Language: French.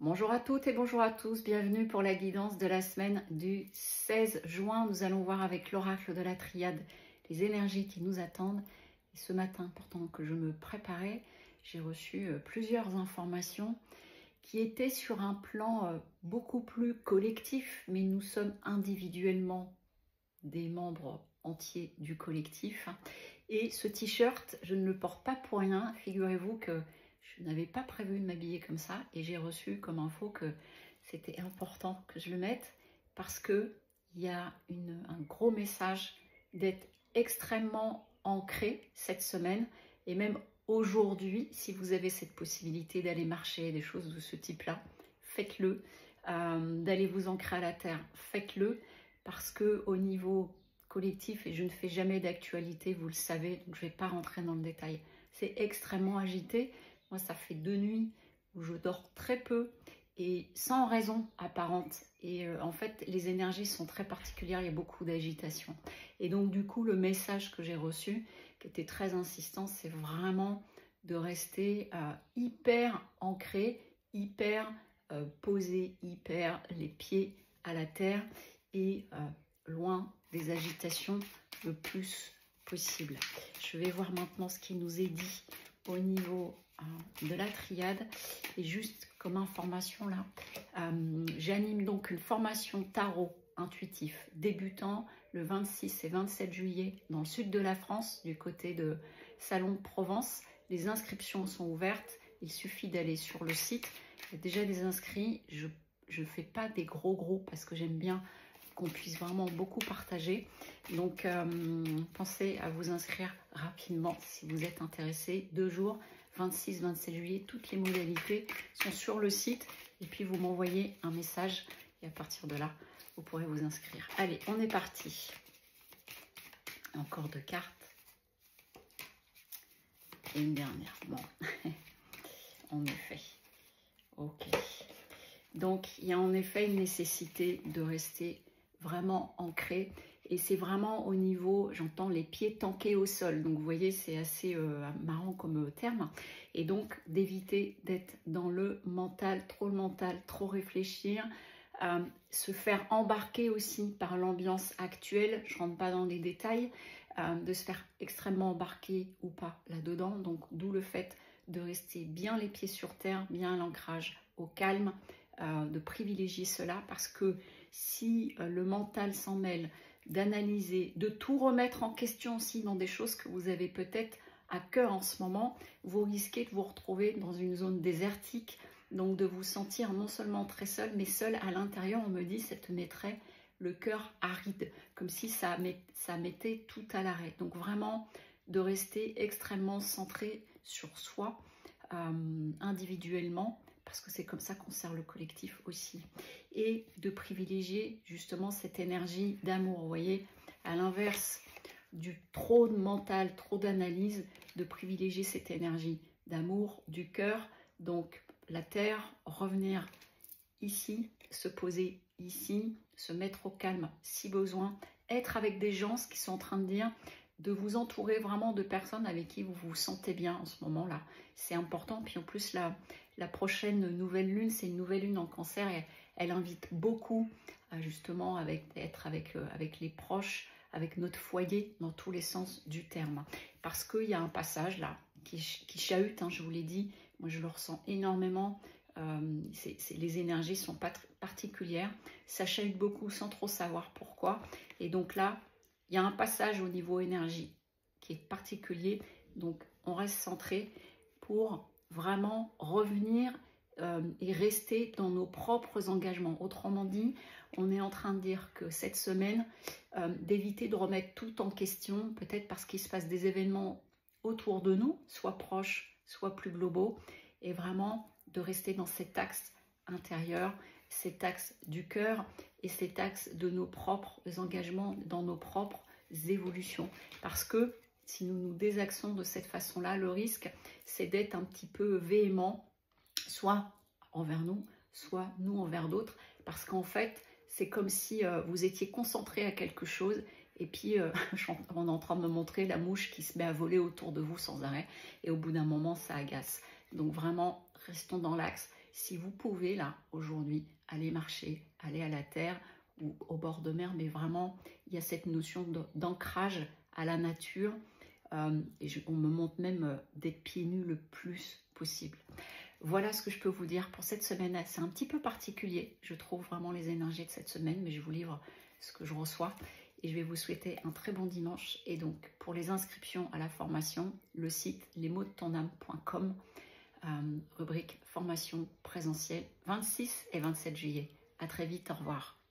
Bonjour à toutes et bonjour à tous, bienvenue pour la guidance de la semaine du 16 juin. Nous allons voir avec l'oracle de la triade les énergies qui nous attendent. Et ce matin, pourtant que je me préparais, j'ai reçu plusieurs informations qui étaient sur un plan beaucoup plus collectif, mais nous sommes individuellement des membres entiers du collectif. Et ce t-shirt, je ne le porte pas pour rien, figurez-vous que je n'avais pas prévu de m'habiller comme ça et j'ai reçu comme info que c'était important que je le mette parce qu'il y a un gros message d'être extrêmement ancré cette semaine et même aujourd'hui, si vous avez cette possibilité d'aller marcher, des choses de ce type-là, faites-le. D'aller vous ancrer à la terre, faites-le parce que au niveau collectif, et je ne fais jamais d'actualité, vous le savez, donc je ne vais pas rentrer dans le détail, c'est extrêmement agité. Moi, ça fait 2 nuits où je dors très peu et sans raison apparente. Et en fait, les énergies sont très particulières, il y a beaucoup d'agitation. Et donc, du coup, le message que j'ai reçu, qui était très insistant, c'est vraiment de rester hyper ancré, hyper posé, hyper les pieds à la terre et loin des agitations le plus possible. Je vais voir maintenant ce qui nous est dit au niveau de la triade. Et juste comme information là, j'anime donc une formation tarot intuitif débutant le 26 et 27 juillet dans le sud de la France, du côté de Salon de Provence. Les inscriptions sont ouvertes, il suffit d'aller sur le site. Il y a déjà des inscrits, je ne fais pas des gros groupes parce que j'aime bien qu'on puisse vraiment beaucoup partager. Donc, pensez à vous inscrire rapidement si vous êtes intéressé. 2 jours, 26-27 juillet, toutes les modalités sont sur le site. Et puis, vous m'envoyez un message et à partir de là, vous pourrez vous inscrire. Allez, on est parti. Encore 2 cartes. Et une dernière. Bon, en effet. Ok. Donc, il y a en effet une nécessité de rester vraiment ancré et c'est vraiment au niveau, j'entends les pieds tankés au sol, donc vous voyez c'est assez marrant comme terme, et donc d'éviter d'être dans le mental, trop réfléchir, se faire embarquer aussi par l'ambiance actuelle, je rentre pas dans les détails, de se faire extrêmement embarquer ou pas là-dedans, donc d'où le fait de rester bien les pieds sur terre, bien l'ancrage au calme, de privilégier cela parce que si le mental s'en mêle, d'analyser, de tout remettre en question aussi dans des choses que vous avez peut-être à cœur en ce moment, vous risquez de vous retrouver dans une zone désertique, donc de vous sentir non seulement très seul, mais seul à l'intérieur, on me dit, ça te mettrait le cœur aride, comme si ça mettait tout à l'arrêt. Donc vraiment, de rester extrêmement centré sur soi, individuellement, parce que c'est comme ça qu'on sert le collectif aussi, et de privilégier justement cette énergie d'amour, vous voyez, à l'inverse du trop de mental, trop d'analyse, de privilégier cette énergie d'amour, du cœur, donc la terre, revenir ici, se poser ici, se mettre au calme si besoin, être avec des gens, ce qu'ils sont en train de dire, de vous entourer vraiment de personnes avec qui vous vous sentez bien en ce moment-là. C'est important. Puis en plus, la prochaine nouvelle lune, c'est une nouvelle lune en cancer et elle invite beaucoup à justement être avec les proches, avec notre foyer dans tous les sens du terme. Parce qu'il y a un passage là qui chahute, hein, je vous l'ai dit, moi je le ressens énormément. Les énergies sont pas particulières, ça chahute beaucoup sans trop savoir pourquoi. Et donc là, il y a un passage au niveau énergie qui est particulier, donc on reste centré pour vraiment revenir et rester dans nos propres engagements. Autrement dit, on est en train de dire que cette semaine, d'éviter de remettre tout en question, peut-être parce qu'il se passe des événements autour de nous, soit proches, soit plus globaux, et vraiment de rester dans cet axe intérieur, cet axe du cœur et cet axe de nos propres engagements, dans nos propres évolutions. Parce que si nous nous désaxons de cette façon-là, le risque, c'est d'être un petit peu véhément, soit envers nous, soit nous envers d'autres. Parce qu'en fait, c'est comme si vous étiez concentré à quelque chose et puis on est en train de me montrer la mouche qui se met à voler autour de vous sans arrêt. Et au bout d'un moment, ça agace. Donc vraiment, restons dans l'axe si vous pouvez là, aujourd'hui, aller marcher, aller à la terre ou au bord de mer, mais vraiment, il y a cette notion d'ancrage à la nature. On me montre même d'être pieds nus le plus possible. Voilà ce que je peux vous dire pour cette semaine. C'est un petit peu particulier, je trouve vraiment les énergies de cette semaine, mais je vous livre ce que je reçois. Et je vais vous souhaiter un très bon dimanche. Et donc, pour les inscriptions à la formation, le site lesmotsdetonâme.com, rubrique formation présentielle, 26 et 27 juillet. À très vite, au revoir.